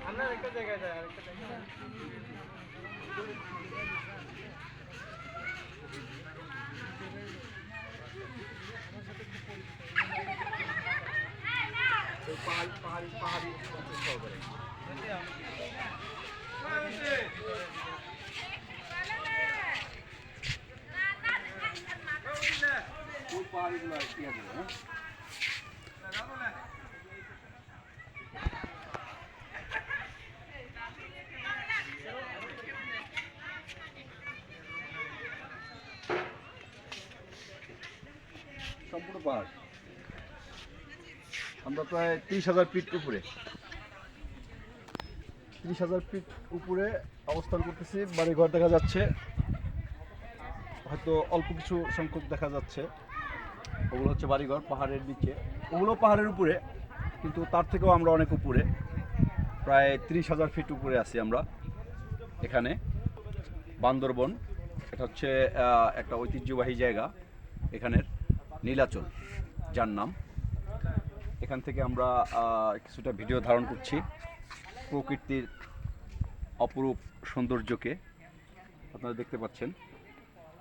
আমরা একটা জায়গায় যাই আরেকটা জায়গায় পাহাড়ি পাহাড়ি পাহাড়িগুলো কি আছে হ্যাঁ সম্পূর্ণ পাহাড় আমরা প্রায় 30,000 ফিট উপরে 30,000 ফিট উপরে অবস্থান করতেছি। বাড়িঘর দেখা যাচ্ছে, হয়তো অল্প কিছু সংখ্যক দেখা যাচ্ছে, ওগুলো হচ্ছে বাড়িঘর পাহাড়ের নিচে, ওগুলো পাহাড়ের উপরে, কিন্তু তার থেকেও আমরা অনেক উপরে, প্রায় 30,000 ফিট উপরে আছি আমরা এখানে। বান্দরবন, এটা হচ্ছে একটা ঐতিহ্যবাহী জায়গা এখানের, নীলাচল যার নাম। এখান থেকে আমরা কিছুটা ভিডিও ধারণ করছি প্রকৃতির অপরূপ সৌন্দর্যকে। আপনারা দেখতে পাচ্ছেন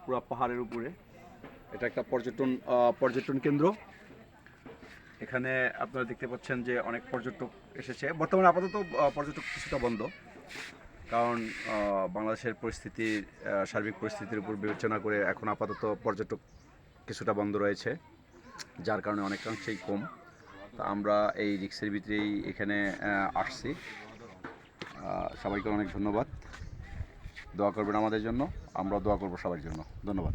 পুরো পাহাড়ের উপরে। এটা একটা পর্যটন কেন্দ্র। এখানে আপনারা দেখতে পাচ্ছেন যে অনেক পর্যটক এসেছে। বর্তমানে আপাতত পর্যটক কিছুটা বন্ধ, কারণ বাংলাদেশের পরিস্থিতির সার্বিক পরিস্থিতির উপর বিবেচনা করে এখন আপাতত পর্যটক কিছুটা বন্ধ রয়েছে, যার কারণে অনেকাংশেই কম। তা আমরা এই রিক্সের ভিতরেই এখানে আসছি। সবাইকে অনেক ধন্যবাদ। দোয়া করবেন আমাদের জন্য, আমরা দোয়া করব সবার জন্য। ধন্যবাদ।